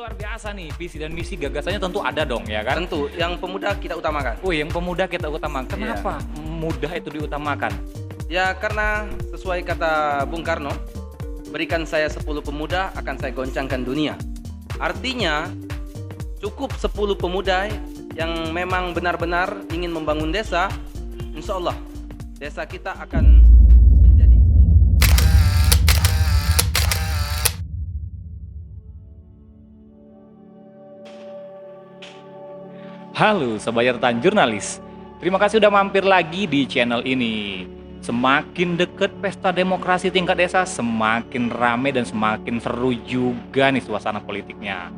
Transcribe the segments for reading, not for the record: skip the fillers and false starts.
luar biasa nih, visi dan misi gagasannya tentu ada dong ya kan? Tentu, yang pemuda kita utamakan. Oh, yang pemuda kita utamakan. Kenapa muda itu diutamakan? Ya karena sesuai kata Bung Karno, berikan saya 10 pemuda akan saya goncangkan dunia. Artinya cukup 10 pemuda yang memang benar-benar ingin membangun desa, insya Allah desa kita akan menjadi unggul. Halo Sobat Catatan Jurnalis, terima kasih udah mampir lagi di channel ini. Semakin deket pesta demokrasi tingkat desa, semakin rame dan semakin seru juga nih suasana politiknya.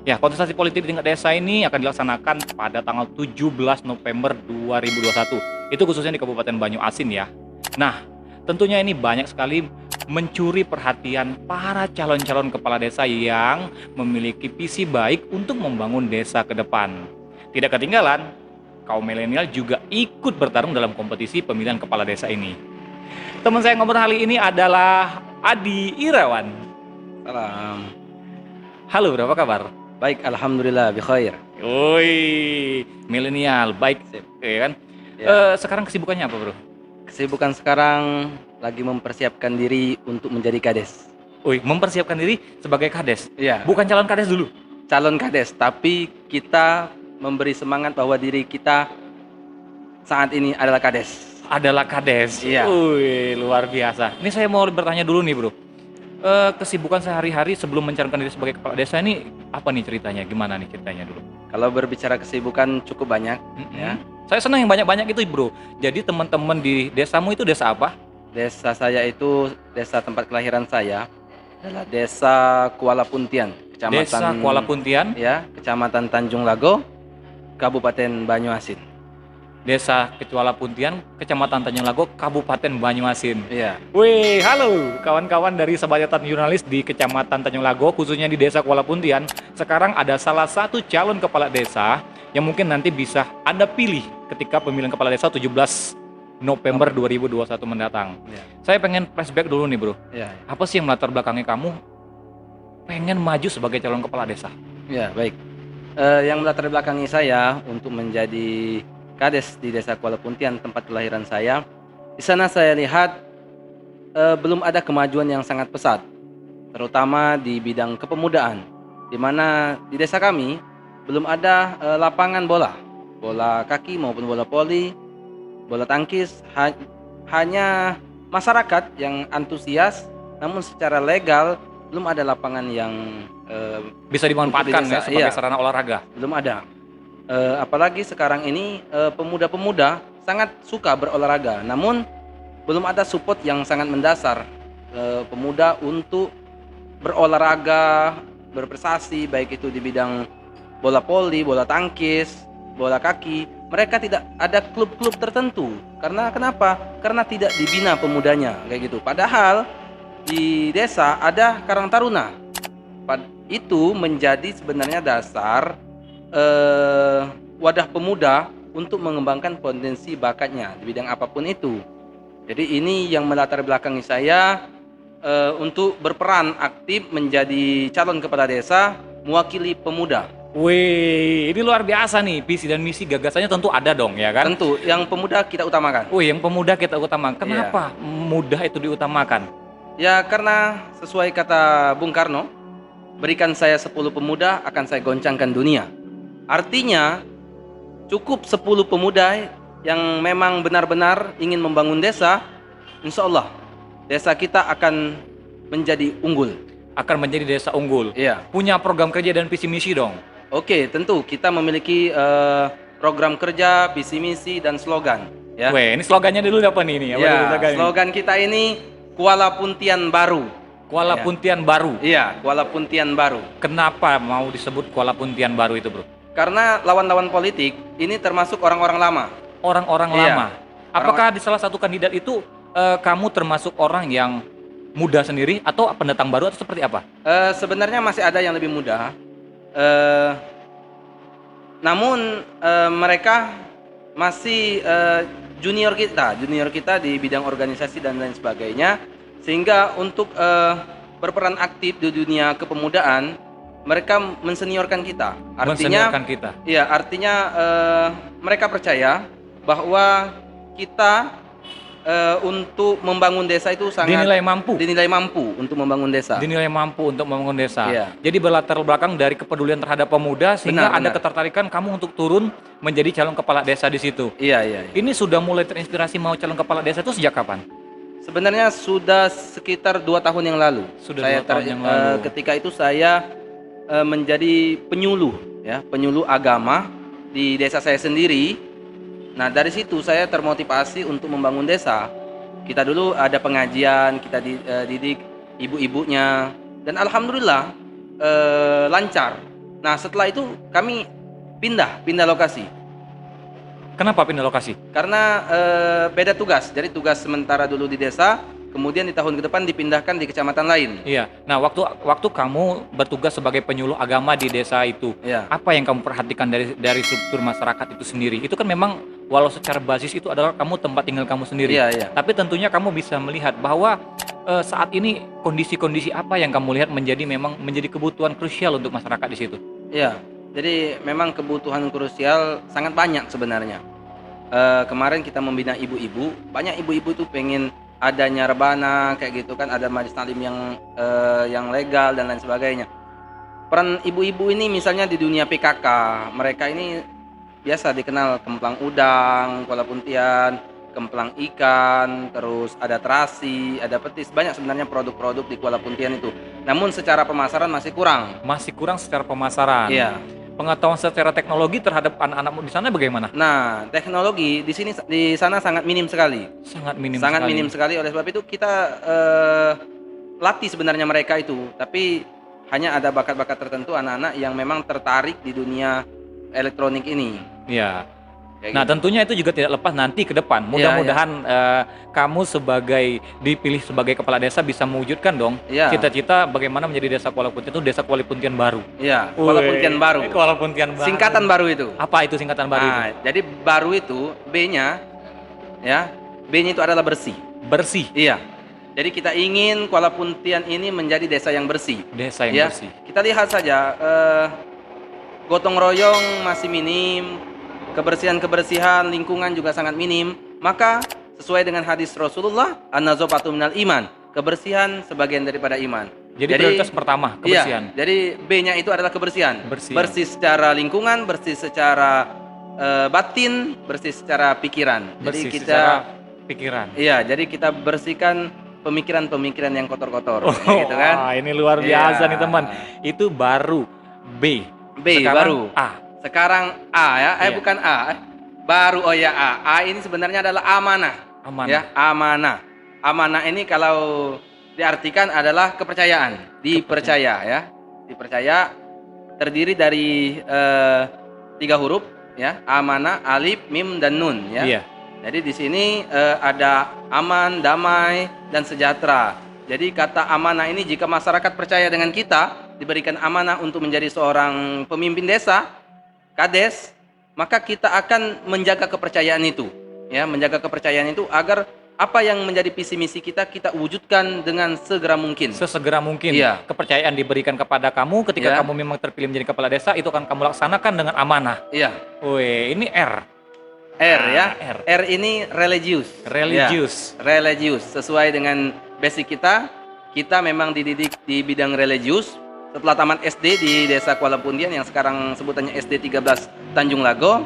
Ya, kontestasi politik di tingkat desa ini akan dilaksanakan pada tanggal 17 November 2021. Itu khususnya di Kabupaten Banyuasin ya. Nah, tentunya ini banyak sekali mencuri perhatian para calon-calon kepala desa yang memiliki visi baik untuk membangun desa ke depan. Tidak ketinggalan, kaum milenial juga ikut bertarung dalam kompetisi pemilihan kepala desa ini. Teman saya ngobrol kali ini adalah Adi Irawan. Salam. Halo, berapa kabar? Baik, alhamdulillah bikhair. Woi, milenial, baik, Sip. ya kan? Ya. Sekarang kesibukannya apa, bro? Kesibukan sekarang lagi mempersiapkan diri untuk menjadi kades. Woi, mempersiapkan diri sebagai kades. Iya. Bukan calon kades dulu. Calon kades, tapi kita memberi semangat bahwa diri kita saat ini adalah kades. Adalah kades. Iya. Wih, luar biasa. Ini saya mau bertanya dulu nih, bro. Kesibukan sehari-hari sebelum mencalonkan diri sebagai kepala desa ini apa nih ceritanya? Gimana nih ceritanya dulu? Kalau berbicara kesibukan cukup banyak, ya. Saya senang yang banyak-banyak itu, bro. Jadi teman-teman di desamu itu desa apa? Desa saya itu, desa tempat kelahiran saya adalah Desa Kuala Puntian, Kecamatan Desa Kuala Puntian, ya, Kecamatan Tanjung Lago, Kabupaten Banyuasin. Desa Kuala Puntian, Kecamatan Tanjung Lago, Kabupaten Banyuasin. Iya. Wih, halo kawan-kawan dari Sobat Catatan Jurnalis di Kecamatan Tanjung Lago, khususnya di Desa Kuala Puntian. Sekarang ada salah satu calon kepala desa yang mungkin nanti bisa Anda pilih ketika pemilihan kepala desa 17 November 2021 mendatang. Iya. Saya pengen flashback dulu nih, bro. Iya. Apa sih yang melatar belakangnya kamu pengen maju sebagai calon kepala desa? Ya, baik. Yang melatar belakangi saya untuk menjadi kades di Desa Kuala Puntian, tempat kelahiran saya. Di sana saya lihat belum ada kemajuan yang sangat pesat, terutama di bidang kepemudaan, di mana di desa kami belum ada lapangan bola kaki maupun bola voli, bola tangkis. Hanya masyarakat yang antusias, namun secara legal belum ada lapangan yang Bisa dimanfaatkan Untuk di ya desa, sebagai iya. sarana olahraga. belum ada. Apalagi sekarang ini pemuda-pemuda sangat suka berolahraga, namun belum ada support yang sangat mendasar pemuda untuk berolahraga, berprestasi, baik itu di bidang bola voli, bola tangkis, bola kaki. Mereka tidak ada klub-klub tertentu. Karena kenapa? Karena tidak dibina pemudanya, kayak gitu. Padahal di desa ada Karang Taruna. Itu menjadi sebenarnya dasar wadah pemuda untuk mengembangkan potensi bakatnya di bidang apapun itu. Jadi ini yang melatar belakangi saya untuk berperan aktif menjadi calon kepala desa mewakili pemuda. Wih, ini luar biasa nih, visi dan misi gagasannya tentu ada dong ya kan? Tentu yang pemuda kita utamakan. Wih, yang pemuda kita utamakan. Kenapa muda itu diutamakan? Ya karena sesuai kata Bung Karno, berikan saya 10 pemuda akan saya goncangkan dunia. Artinya cukup 10 pemuda yang memang benar-benar ingin membangun desa, insya Allah desa kita akan menjadi unggul. Akan menjadi desa unggul. Iya. Punya program kerja dan visi misi dong. Oke, tentu kita memiliki program kerja, visi misi dan slogan. Ya. Weh, ini slogannya dulu apa nih ini? Apa dulu Ya, slogannya? slogan kita ini Kuala Puntian Baru. Kuala Ya. Puntian Baru. Iya, Kuala Puntian Baru. Kenapa mau disebut Kuala Puntian Baru itu, bro? Karena lawan-lawan politik ini termasuk orang-orang lama. Orang-orang Iya. lama. Apakah di salah satu kandidat itu kamu termasuk orang yang muda sendiri atau pendatang baru atau seperti apa? Sebenarnya masih ada yang lebih muda. Namun mereka masih junior kita di bidang organisasi dan lain sebagainya, sehingga untuk berperan aktif di dunia kepemudaan mereka menseniorkan kita. Menseniorkan kita. Iya, artinya mereka percaya bahwa kita untuk membangun desa itu sangat Dinilai mampu. dinilai mampu untuk membangun desa. Dinilai mampu untuk membangun desa. Iya. Jadi berlatar belakang dari kepedulian terhadap pemuda sehingga Benar, ada benar. ketertarikan kamu untuk turun menjadi calon kepala desa di situ. Iya, iya, iya. Ini sudah mulai terinspirasi mau calon kepala desa itu sejak kapan? Sebenarnya sudah sekitar 2 tahun yang lalu. Sudah 2 tahun yang lalu. Ketika itu saya menjadi penyuluh, ya, penyuluh agama di desa saya sendiri. Nah, dari situ saya termotivasi untuk membangun desa. Kita dulu ada pengajian, kita didik ibu-ibunya, dan alhamdulillah lancar. Nah, setelah itu kami pindah lokasi. Kenapa pindah lokasi? Karena beda tugas. Jadi tugas sementara dulu di desa, kemudian di tahun ke depan dipindahkan di kecamatan lain. Iya. Nah, waktu kamu bertugas sebagai penyuluh agama di desa itu, Ya. apa yang kamu perhatikan dari struktur masyarakat itu sendiri? Itu kan memang walau secara basis itu adalah kamu tempat tinggal kamu sendiri. Iya, iya. Tapi tentunya kamu bisa melihat bahwa saat ini kondisi-kondisi apa yang kamu lihat menjadi kebutuhan krusial untuk masyarakat di situ. Iya. Jadi memang kebutuhan krusial sangat banyak sebenarnya. Kemarin kita membina ibu-ibu, banyak ibu-ibu tuh pengen adanya rebana kayak gitu kan, ada majelis taklim yang legal dan lain sebagainya. Peran ibu-ibu ini misalnya di dunia PKK, mereka ini biasa dikenal kemplang udang, kuala puntian, kemplang ikan, terus ada terasi, ada petis, banyak sebenarnya produk-produk di Kuala Puntian itu. Namun secara pemasaran masih kurang. Masih kurang secara pemasaran. Iya. Pengetahuan secara teknologi terhadap anak-anakmu di sana bagaimana? Nah, teknologi di sana sangat minim sekali. Sangat minim Sangat sekali. minim sekali, oleh sebab itu kita latih sebenarnya mereka itu, tapi hanya ada bakat-bakat tertentu anak-anak yang memang tertarik di dunia elektronik ini. Iya. Kayak Nah, gitu. tentunya itu juga tidak lepas nanti ke depan. Mudah-mudahan kamu dipilih sebagai kepala desa bisa mewujudkan dong Iya. cita-cita bagaimana menjadi desa Kuala Puntian itu desa Kuala Puntian baru. Iya, Kuala Puntian baru. Kuala Puntian baru. Singkatan baru itu. Apa itu singkatan baru itu? Nah, jadi baru itu B-nya ya, B-nya itu adalah bersih. Bersih. Iya. Jadi kita ingin Kuala Puntian ini menjadi desa yang bersih. Desa yang Ya, bersih. kita lihat saja gotong royong masih minim, kebersihan lingkungan juga sangat minim. Maka sesuai dengan hadis Rasulullah, an-nazafatu minal iman, kebersihan sebagian daripada iman. Jadi prioritas pertama kebersihan. Iya, jadi B-nya itu adalah kebersihan. Bersih. Bersih secara lingkungan, bersih secara batin, bersih secara pikiran. Bersih Jadi secara pikiran. iya, jadi kita bersihkan pemikiran-pemikiran yang kotor-kotor, Oh, gitu kan? wah, ini luar biasa Iya. nih teman. Itu baru B. B Sekarang baru. A. Sekarang A ya, Iya. bukan A. Baru, oh ya A. A ini sebenarnya adalah amanah. Aman. Ya, amanah. Amanah ini kalau diartikan adalah kepercayaan, dipercaya ya. Dipercaya terdiri dari 3 huruf ya, amanah, alif, mim dan nun ya. Iya. Jadi di sini ada aman, damai, dan sejahtera. Jadi kata amanah ini jika masyarakat percaya dengan kita, diberikan amanah untuk menjadi seorang pemimpin desa, kades, maka kita akan menjaga kepercayaan itu. Ya, menjaga kepercayaan itu agar apa yang menjadi visi misi kita wujudkan dengan segera mungkin. Sesegera mungkin. Iya. Kepercayaan diberikan kepada kamu ketika Iya. kamu memang terpilih menjadi kepala desa, itu akan kamu laksanakan dengan amanah. Iya. Wih, ini R. R ya. R. R ini religius. Religius. Ya, religius sesuai dengan basic kita. Kita memang dididik di bidang religius. Setelah tamat SD di Desa Kuala Puntian yang sekarang sebutannya SD 13 Tanjung Lago,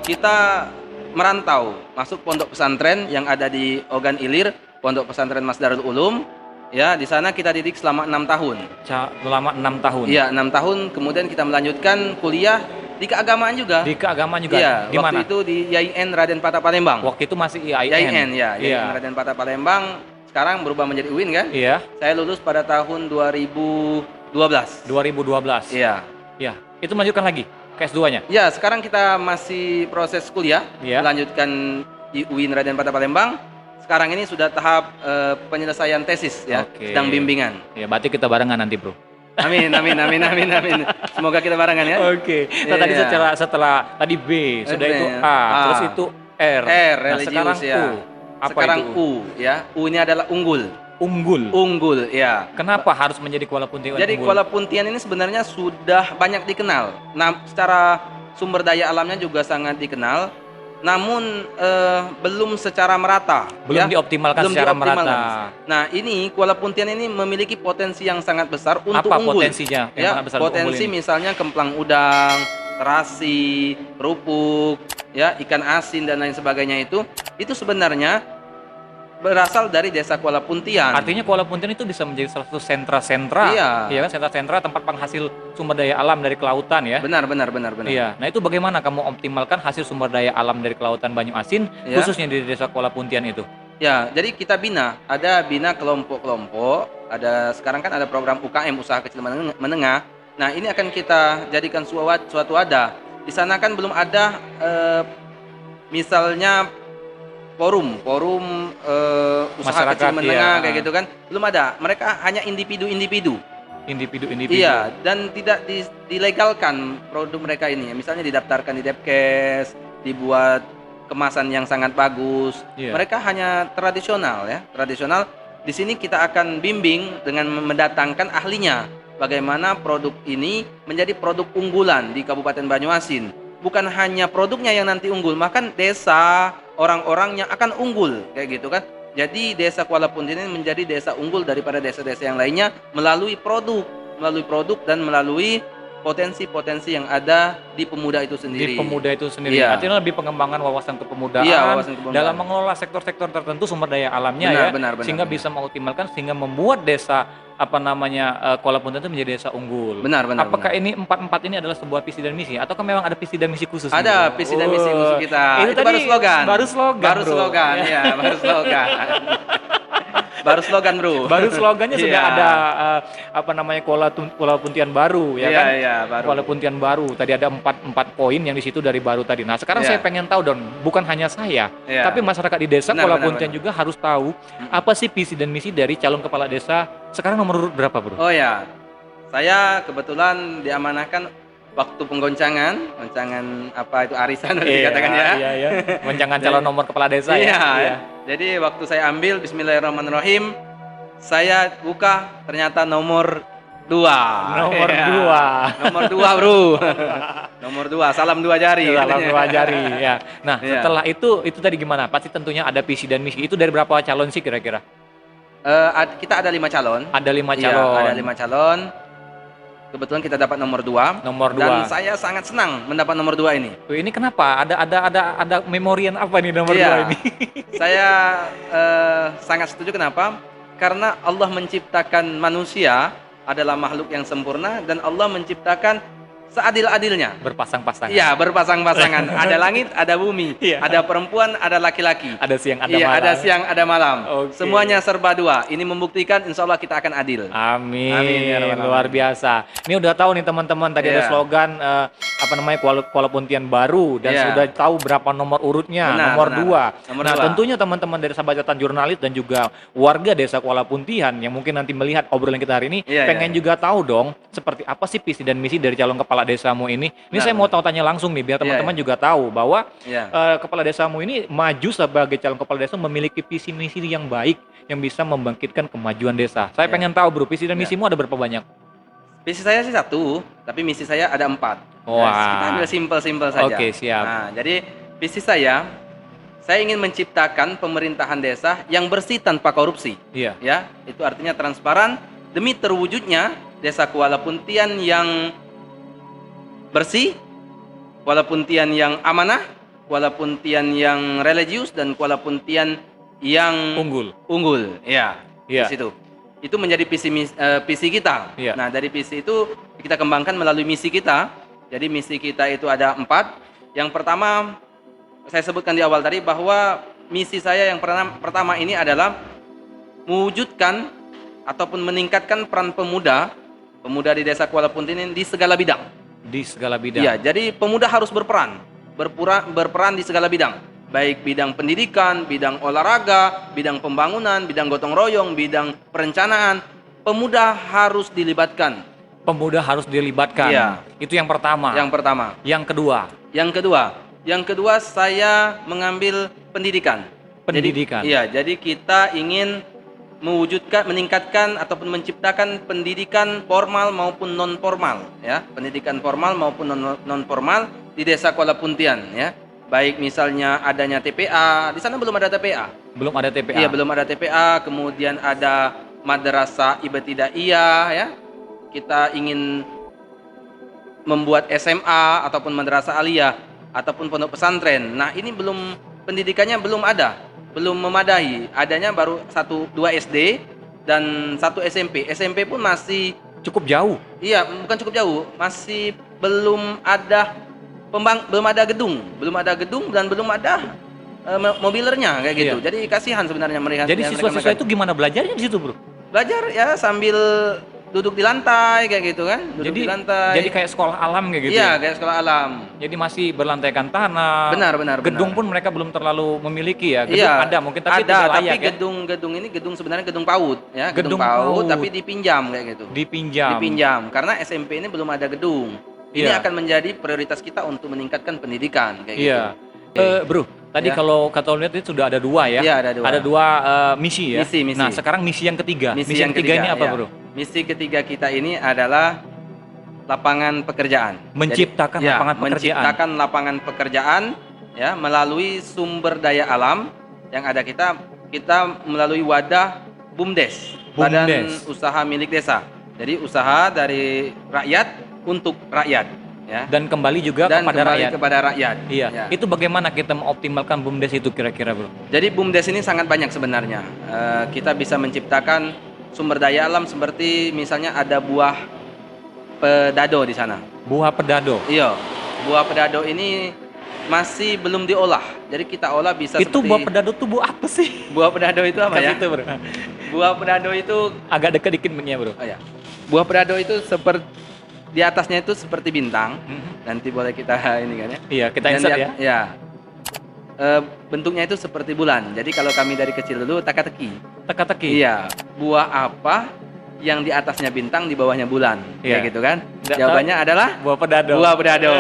kita merantau masuk pondok pesantren yang ada di Ogan Ilir, Pondok Pesantren Mas Darul Ulum. Ya, di sana kita didik selama 6 tahun. Selama 6 tahun. Iya, 6 tahun. Kemudian kita melanjutkan kuliah di keagamaan juga. Di keagamaan juga. Iya, Di waktu mana? itu di YIN Raden Patah Palembang. Waktu itu masih IAIN. YIN ya, Iya. YIN Raden Patah Palembang. Sekarang berubah menjadi UIN kan? Iya. Saya lulus pada tahun 2012. 2012. Iya. Iya. Itu melanjutkan lagi ke S2-nya. Ya, sekarang kita masih proses kuliah, Iya. melanjutkan di UIN Raden Patah Palembang. Sekarang ini sudah tahap penyelesaian tesis ya, Oke. sedang bimbingan. Ya, berarti kita barengan nanti, Bro. Amin, amin, amin, amin, amin. Semoga kita barengan ya. Oke. Nah, tadi Iya. setelah tadi B, sudah B, itu A, A. terus itu R. R, Nah, religius sekarang ya. U. Apa Sekarang itu? U ya. U ini adalah unggul. unggul. unggul, ya. Kenapa harus menjadi Kuala Puntian Jadi unggul? Kuala Puntian ini sebenarnya sudah banyak dikenal. Nah, secara sumber daya alamnya juga sangat dikenal. Namun belum secara merata, Belum ya. dioptimalkan Belum secara dioptimalkan. merata. Nah, ini Kuala Puntian ini memiliki potensi yang sangat besar untuk Apa unggul. potensinya yang Ya, sangat besar untuk unggul potensi ini? misalnya kemplang udang, terasi, kerupuk, ya, ikan asin dan lain sebagainya itu sebenarnya berasal dari desa Kuala Puntian. Artinya Kuala Puntian itu bisa menjadi salah satu sentra-sentra, Iya. ya kan, sentra-sentra tempat penghasil sumber daya alam dari kelautan ya. Benar. Iya. Nah, itu bagaimana kamu optimalkan hasil sumber daya alam dari kelautan Banyu Asin, Ya. khususnya di desa Kuala Puntian itu? Ya, jadi kita ada bina kelompok-kelompok, sekarang kan ada program UKM, usaha kecil menengah. Nah, ini akan kita jadikan suatu wadah. Di sana kan belum ada misalnya forum usaha Masyarakat, kecil menengah iya. kayak gitu kan, belum ada. Mereka hanya individu-individu. Individu-individu. Iya, dan tidak dilegalkan produk mereka ini. Misalnya didaftarkan di Depkes, dibuat kemasan yang sangat bagus. Iya. Mereka hanya tradisional ya, tradisional. Di sini kita akan bimbing dengan mendatangkan ahlinya. Bagaimana produk ini menjadi produk unggulan di Kabupaten Banyuasin. Bukan hanya produknya yang nanti unggul, bahkan desa, orang-orangnya akan unggul kayak gitu kan. Jadi desa Kuala Puntian ini menjadi desa unggul daripada desa-desa yang lainnya melalui produk dan melalui potensi-potensi yang ada di pemuda itu sendiri. Di pemuda itu sendiri. Iya. Artinya lebih pengembangan wawasan kepemudaan, Iya, wawasan kepemudaan. dalam mengelola sektor-sektor tertentu sumber daya alamnya Benar. sehingga bisa mengoptimalkan, sehingga membuat desa Kuala Puntian itu menjadi desa unggul. Benar. Apakah ini empat ini adalah sebuah visi dan misi, ataukah memang ada visi dan misi khusus? Ada visi dan misi khusus kita. Itu tadi baru slogan. Baru slogan, Baru bro. slogan, ya, baru slogan. Baru slogan, bro. Baru slogannya sudah Iya. ada Kuala Puntian baru, ya kan? Iya, baru. Kuala Puntian baru. Tadi ada empat poin yang di situ dari baru tadi. Nah, sekarang Iya. saya pengen tahu, Don, bukan hanya saya, Iya. tapi masyarakat di desa Benar, Kuala benar, Puntian benar. juga harus tahu apa sih visi dan misi dari calon kepala desa. Sekarang nomor urut berapa, Bro? Oh ya, saya kebetulan diamanahkan waktu penggoncangan apa itu arisan dikatakan ya. Iya. Menjangan calon nomor kepala desa Iya. ya. Jadi waktu saya ambil, Bismillahirrahmanirrahim, saya buka ternyata nomor 2. Nomor Iya. 2. Nomor 2, bro. Nomor 2, salam 2 jari. Salam 2 jari ya. Nah, Iya. setelah itu tadi gimana? Pasti tentunya ada visi dan misi. Itu dari berapa calon sih kira-kira? Kita ada 5 calon. Ada 5 Iya, calon. ada 5 calon. Kebetulan kita dapat nomor 2. Nomor 2. Dan saya sangat senang mendapat nomor 2 ini. Tuh, ini kenapa? Ada memorian apa nih nomor 2 Iya. ini? Saya sangat setuju, kenapa? Karena Allah menciptakan manusia adalah makhluk yang sempurna, dan Allah menciptakan seadil-adilnya. Berpasang-pasangan. Iya, berpasang-pasangan. Ada langit, ada bumi, Iya. ada perempuan, ada laki-laki. Ada siang, ada Iya, malam. ada siang, ada malam. Oke. Semuanya serba dua. Ini membuktikan insya Allah kita akan adil. Amin. Amin, ya Rabbal Luar Alamin. biasa. Ini udah tahu nih teman-teman, tadi ada Iya. slogan Kuala Puntian baru, dan Iya. sudah tahu berapa nomor urutnya, Benar, nomor benar. 2. Nomor Nah, 2. tentunya teman-teman dari sahabatan jurnalis dan juga warga desa Kuala Puntian yang mungkin nanti melihat obrolan kita hari ini, Iya, pengen iya. juga tahu dong seperti apa sih visi dan misi dari calon kepala desamu ini. Ini Benar, saya mau tahu, tanya langsung nih biar Iya, teman-teman iya. juga tahu bahwa Iya. kepala desamu ini maju sebagai calon kepala desa memiliki visi misi yang baik yang bisa membangkitkan kemajuan desa. Saya Iya. pengen tahu, Bro, visi dan Iya. misimu ada berapa banyak? Visi saya sih 1, tapi misi saya ada 4. Wah. Kita ambil simpel-simpel saja. Oke, siap. Nah, jadi visi saya ingin menciptakan pemerintahan desa yang bersih tanpa korupsi. Iya. Ya, itu artinya transparan demi terwujudnya desa Kuala Puntian yang bersih, Kuala Puntian yang amanah, Kuala Puntian yang religius, dan Kuala Puntian yang Unggul. Ya, Iya. di situ. Itu menjadi visi kita. Iya. Nah, dari visi itu kita kembangkan melalui misi kita. Jadi misi kita itu ada 4. Yang pertama saya sebutkan di awal tadi bahwa misi saya yang pertama ini adalah mewujudkan ataupun meningkatkan peran pemuda di desa Kuala Puntian di segala bidang. Di segala bidang. Iya, jadi pemuda harus berperan di segala bidang, baik bidang pendidikan, bidang olahraga, bidang pembangunan, bidang gotong royong, bidang perencanaan. Pemuda harus dilibatkan. Pemuda harus dilibatkan. Iya. Itu yang pertama. Yang pertama. Yang kedua saya mengambil pendidikan. Pendidikan. Jadi kita ingin meningkatkan ataupun menciptakan pendidikan formal maupun non formal ya, pendidikan formal maupun non formal di Desa Kuala Puntian ya. Baik misalnya adanya TPA, di sana belum ada TPA. Belum ada TPA. Iya, belum ada TPA, kemudian ada madrasah ibtidaiyah ya. Kita ingin membuat SMA ataupun madrasah aliyah ataupun pondok pesantren. Nah, ini pendidikannya belum ada, belum memadai. Adanya baru 1-2 SD dan 1 SMP. SMP pun masih Cukup jauh. iya, bukan cukup jauh, masih belum ada belum ada gedung dan belum ada mobilernya kayak gitu. Iya. Jadi kasihan sebenarnya melihat Jadi mereka- siswa-siswa itu gimana belajarnya di situ, Bro? belajar ya sambil duduk di lantai kayak gitu kan, duduk di lantai. Jadi kayak sekolah alam kayak gitu. iya, Ya? kayak sekolah alam. Jadi masih berlantaikan tanah. Benar. Gedung pun mereka belum terlalu memiliki ya. Gedung Iya, ada mungkin tapi ada, tidak tapi layak ya. gedung ini sebenarnya gedung PAUD ya, Gedung gedung PAUD PAUD. tapi dipinjam kayak gitu. Dipinjam. Dipinjam karena SMP ini belum ada gedung. Ini Iya. akan menjadi prioritas kita untuk meningkatkan pendidikan kayak Iya. gitu. Bro, tadi Ya. kalau kata lihat itu sudah ada 2 ya. Iya, ada 2. Ada 2 misi ya. Misi. Nah, sekarang misi yang ketiga. Misi yang ketiga ini apa, ya. Bro? Misi ketiga kita ini adalah lapangan pekerjaan. Menciptakan Jadi, lapangan pekerjaan. Menciptakan lapangan pekerjaan ya melalui sumber daya alam yang ada kita melalui wadah BUMDes, Badan BUMDes. Usaha Milik Desa. Jadi usaha dari rakyat untuk rakyat ya. Dan kembali juga Dan kepada kembali rakyat. kepada rakyat. Iya. Ya. Itu bagaimana kita mengoptimalkan BUMDes itu kira-kira, Bro? Jadi BUMDes ini sangat banyak sebenarnya. Kita bisa menciptakan sumber daya alam seperti misalnya ada buah pedado di sana. Buah pedado. Iya, buah pedado ini masih belum diolah. Jadi kita olah bisa Itu seperti buah pedado tuh buah apa sih? buah pedado itu apa ya? Kasih itu, Bro. Buah pedado itu Agak dekat dikit mic-nya, Bro. oh ya. Buah pedado itu seperti di atasnya itu seperti bintang. Mhm. Nanti boleh kita ini kan ya. Iya, kita Dan insert di ya. at- Ya. Bentuknya itu seperti bulan. Jadi kalau kami dari kecil dulu teka-teki. Teka-teki. Iya, buah apa yang di atasnya bintang, di bawahnya bulan. Iya. Kayak gitu kan? Nggak Jawabannya adalah Buah pedado. buah pedado.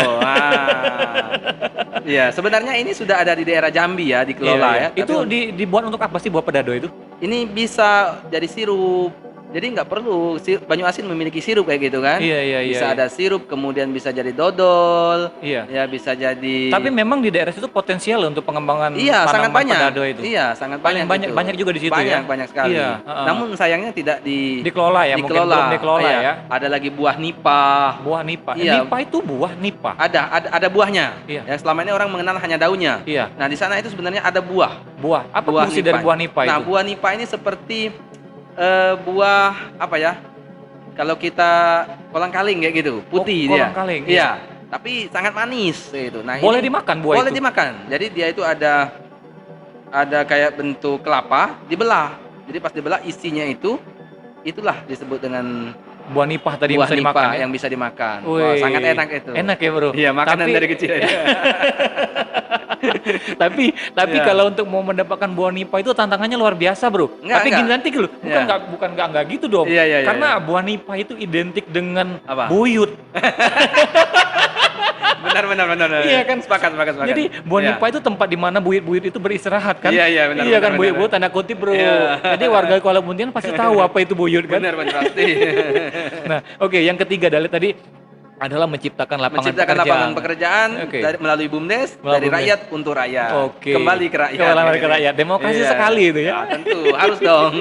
Iya, sebenarnya ini sudah ada di daerah Jambi ya, dikelola Iya, iya. ya. Itu Tapi dibuat untuk apa sih buah pedado itu? ini bisa jadi sirup. Jadi nggak perlu Banyuasin memiliki sirup kayak gitu kan? Iya. Bisa ada sirup, kemudian bisa jadi dodol. Iya. Ya bisa jadi. Tapi memang di daerah situ potensial untuk pengembangan iya sangat tanaman banyak. pedado itu. Iya sangat Paling banyak. itu. banyak juga di situ ya? Banyak sekali. Iya, heeh. Namun sayangnya tidak Dikelola ya, mungkin belum dikelola Iya. ya. Ada lagi buah nipah. Buah nipa. Iya. Nipa itu buah nipa. Ada buahnya. Iya. Ya selama ini orang mengenal hanya daunnya. Iya. Nah di sana itu sebenarnya ada buah. Buah. Apa Buah fungsi nipa. dari buah nipa Nah itu? buah nipa ini seperti buah apa ya? Kalau kita kolang-kaling kayak gitu, putih dia. kolang-kaling, Iya. iya. Tapi sangat manis gitu. Nah Boleh ini dimakan buah boleh itu? dimakan. Jadi dia itu ada kayak bentuk kelapa dibelah. Jadi pas dibelah isinya itulah disebut dengan Buah nipah tadi buah bisa nipa dimakan. Ya? yang bisa dimakan. Wih. Wah, sangat enak itu. Enak ya, Bro. Iya, makanan Tapi- dari kecil aja. tapi Iya. kalau untuk mau mendapatkan buah nipa itu tantangannya luar biasa, Bro. Enggak, Tapi gini enggak. nanti loh, bukan Iya. enggak gitu dong. Iya, Karena iya. buah nipa itu identik dengan Apa? buyut. benar. Iya kan? Sepakat. Jadi buah Iya. nipa itu tempat di mana buyut-buyut itu beristirahat kan? Iya, benar, Iya kan benar. buyut-buyut tanda kutip, Bro. Iya. Jadi warga Kuala Puntian pasti tahu apa itu buyut kan? Benar pasti. Nah, oke, yang ketiga tadi adalah menciptakan lapangan Menciptakan pekerjaan. lapangan pekerjaan Oke. melalui BUMDes Melalui dari BUMDes. rakyat untuk rakyat. Oke. Kembali ke rakyat. Kembali ke rakyat. Demokrasi Iya. sekali itu ya. Tentu harus dong.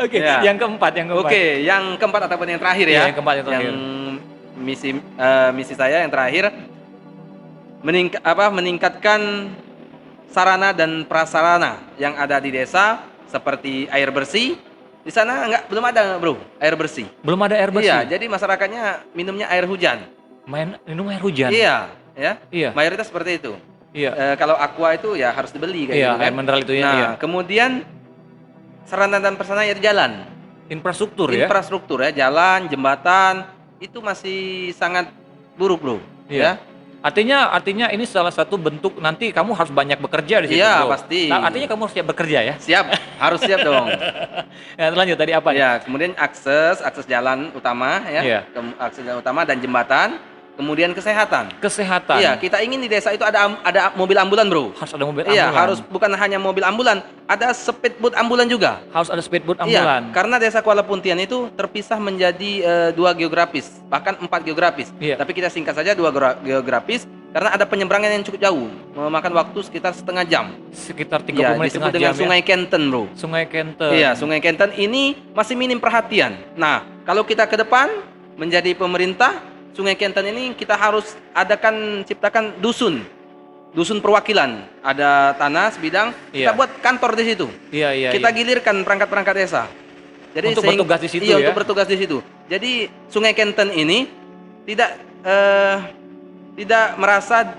Oke, Iya. yang keempat. Oke, yang keempat ataupun yang terakhir Iya, ya. yang keempat, yang terakhir. Misi saya yang terakhir meningkatkan sarana dan prasarana yang ada di desa seperti air bersih. Di sana belum ada, Bro, air bersih. Belum ada air bersih. Iya, jadi masyarakatnya minumnya air hujan. Minum air hujan. Iya, ya. Iya. Mayoritas seperti itu. Iya. Kalau aqua itu ya harus dibeli kayak Iya, gitu kan. air mineral itu ya. Nah, Iya. kemudian sarana dan prasarana ya di jalan. Infrastruktur ya. Infrastruktur ya, jalan, jembatan itu masih sangat buruk, Bro. Iya. Artinya ini salah satu bentuk nanti kamu harus banyak bekerja di situ. Iya, Bro. pasti. Nah, artinya kamu harus siap bekerja ya. Siap, harus siap dong. Ya, lanjut tadi apa? Ya, kemudian akses jalan utama ya. Iya. Akses jalan utama dan jembatan. kemudian kesehatan. Kesehatan. Iya, kita ingin di desa itu ada mobil ambulan, Bro. Harus ada mobil Iya, ambulan. harus bukan hanya mobil ambulan, ada speedboat ambulan juga. Harus ada speedboat Iya, ambulan. karena desa Kuala Puntian itu terpisah menjadi 2 geografis, bahkan 4 geografis. Iya. Tapi kita singkat saja 2 geografis karena ada penyeberangan yang cukup jauh, memakan waktu sekitar setengah jam. Sekitar 30 Iya, menit disebut setengah dengan jam Sungai Kenten, Bro. ya. Sungai Kenten. Iya, Sungai Kenten ini masih minim perhatian. Nah, kalau kita ke depan menjadi pemerintah, Sungai Kenten ini kita harus ciptakan dusun perwakilan. Ada tanah sebidang, kita Iya. buat kantor di situ. Iya, iya. Kita iya. gilirkan perangkat-perangkat desa. Jadi Untuk bertugas di situ iya, ya? untuk bertugas di situ. Jadi Sungai Kenten ini tidak merasa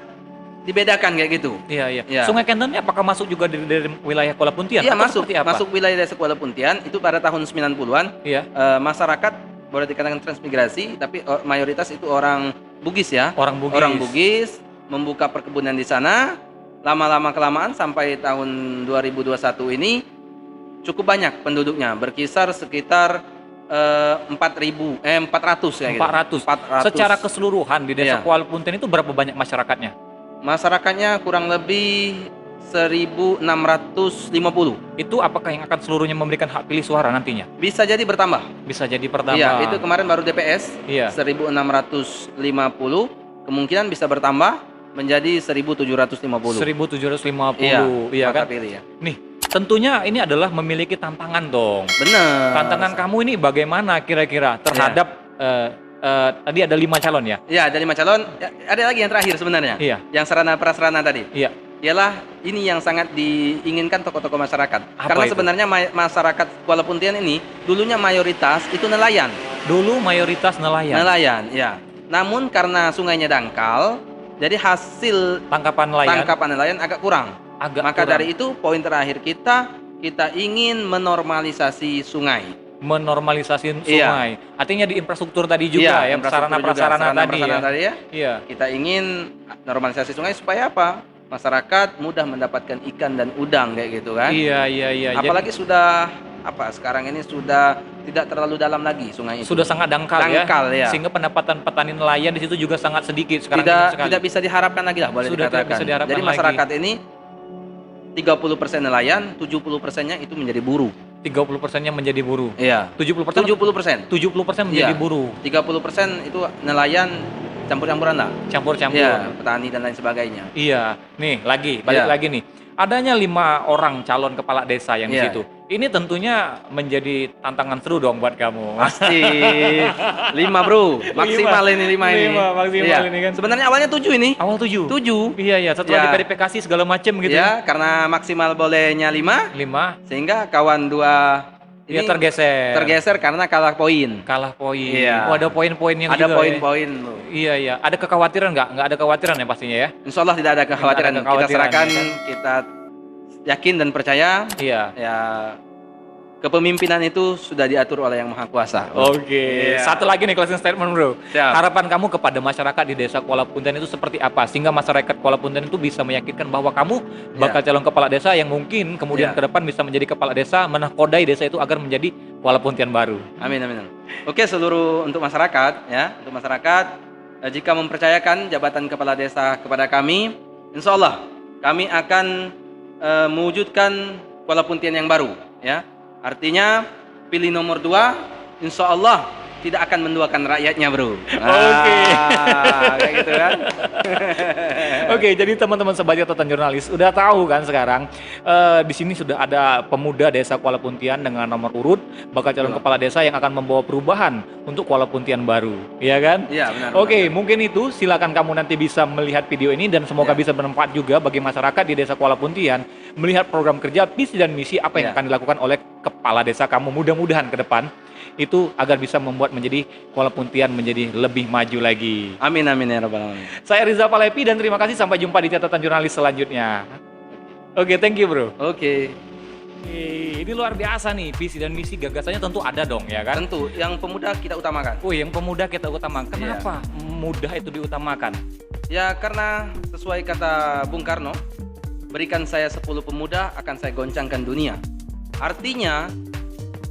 dibedakan kayak gitu. Iya, iya. Iya. Sungai Kenten ini apakah masuk juga dari wilayah Kuala Puntian? Iya, Atau masuk seperti apa? masuk wilayah desa Kuala Puntian itu pada tahun 90-an. Iya. Masyarakat boleh dikatakan transmigrasi, tapi mayoritas itu orang Bugis ya. Orang Bugis. Orang Bugis membuka perkebunan di sana. Lama-lama kelamaan sampai tahun 2021 ini cukup banyak penduduknya, berkisar sekitar 400 kayak gitu. 400. Secara keseluruhan di desa Iya. Kuala Puntian itu berapa banyak masyarakatnya? Masyarakatnya kurang lebih 1.650. Itu apakah yang akan seluruhnya memberikan hak pilih suara nantinya? Bisa jadi bertambah. Bisa jadi pertama. Iya, itu kemarin baru DPS. Iya. 1.650, kemungkinan bisa bertambah menjadi 1.750. 1750. Iya, Iya maka kan? pilih ya. Nih, tentunya ini adalah memiliki tantangan dong. Benar. Tantangan kamu ini bagaimana kira-kira terhadap tadi ada 5 calon ya? Ya, ada 5 calon. Ya, ada lagi yang terakhir sebenarnya. Iya. Yang sarana prasarana tadi. Iya. Ialah ini yang sangat diinginkan tokoh-tokoh masyarakat. Apa Karena itu? sebenarnya masyarakat Kuala Puntian ini dulunya mayoritas itu nelayan. Dulu mayoritas nelayan. Nelayan, ya. Namun karena sungainya dangkal, jadi hasil Tangkapan nelayan tangkapan nelayan agak kurang. agak Maka kurang. dari itu poin terakhir kita ingin menormalisasi sungai. Menormalisasi Iya. sungai. Artinya di infrastruktur tadi juga ya, sarana prasarana tadi ya. ya. Iya. Kita ingin normalisasi sungai supaya apa? Masyarakat mudah mendapatkan ikan dan udang kayak gitu kan. Iya, iya, iya. Apalagi sudah sekarang ini sudah tidak terlalu dalam lagi sungai Jadi, itu. sudah sangat dangkal, Dangkal, ya. Sehingga pendapatan petani nelayan di situ juga sangat sedikit sekarang tidak ini sekali. tidak bisa diharapkan lagi lah, boleh Sudah tidak dikatakan. bisa diharapkan Jadi lagi. masyarakat ini 30% nelayan, 70%-nya itu menjadi buruh. 30%-nya menjadi buruh. Iya. 70%? 70%. 70% menjadi Iya. buruh. 30% itu nelayan campur-campuran lah. Campur-campur. Iya, petani dan lain sebagainya. Iya, nih balik Iya. lagi nih. Adanya 5 orang calon kepala desa yang di Iya. situ. Ini tentunya menjadi tantangan seru dong buat kamu. Pasti 5, Bro. Maksimal ini 5 ini. Lima, maksimal Iya. ini kan. Sebenarnya awalnya 7 ini. Awal 7. 7. Iya, iya, setelah Iya. diverifikasi segala macam gitu. Ya, karena maksimal bolehnya 5 5 sehingga kawan 2 dia ini tergeser. karena kalah poin. Kalah poin. Iya. Oh, ada poin-poinnya Ada juga. poin-poin, Bro. Iya, iya. Ada kekhawatiran nggak? Nggak ada kekhawatiran ya pastinya ya? Insya Allah tidak ada kekhawatiran. Tidak ada kekhawatiran, Kita serahkan, ya kan? kita yakin dan percaya Iya. ya kepemimpinan itu sudah diatur oleh Yang Maha Kuasa. Oke. Iya. Satu lagi nih closing statement, Bro. Siap. Harapan kamu kepada masyarakat di Desa Kuala Puntian itu seperti apa? Sehingga masyarakat Kuala Puntian itu bisa meyakinkan bahwa kamu bakal calon kepala desa yang mungkin kemudian Ya. ke depan bisa menjadi kepala desa, menakodai desa itu agar menjadi Kuala Puntian baru. Amin, amin. Oke, untuk masyarakat ya, jika mempercayakan jabatan kepala desa kepada kami, insya Allah kami akan mewujudkan Kuala Puntian yang baru ya. Artinya pilih nomor 2, insya Allah tidak akan menduakan rakyatnya, Bro. Oke. Kayak gitu kan. Oke, jadi teman-teman sebagai catatan jurnalis udah tahu kan sekarang di sini sudah ada pemuda Desa Kuala Puntian dengan nomor urut bakal calon kepala desa yang akan membawa perubahan untuk Kuala Puntian baru, iya kan? Iya, benar. Oke, mungkin itu silakan kamu nanti bisa melihat video ini dan semoga Ya. bisa bermanfaat juga bagi masyarakat di Desa Kuala Puntian melihat program kerja, visi dan misi apa yang Ya. akan dilakukan oleh kepala desa kamu mudah-mudahan ke depan itu agar bisa membuat menjadi Kuala Puntian menjadi lebih maju lagi. Amin, amin ya rabbal alamin. Saya Riza Palepi dan terima kasih, sampai jumpa di catatan jurnalis selanjutnya. Oke, thank you, Bro. Oke. Ini luar biasa nih, visi dan misi gagasannya tentu ada dong ya kan? Tentu yang pemuda kita utamakan. Oh, yang pemuda kita utamakan. Kenapa muda itu diutamakan? Ya karena sesuai kata Bung Karno, berikan saya 10 pemuda akan saya goncangkan dunia. Artinya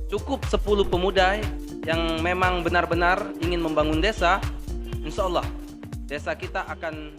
cukup 10 pemuda yang memang benar-benar ingin membangun desa, insya Allah desa kita akan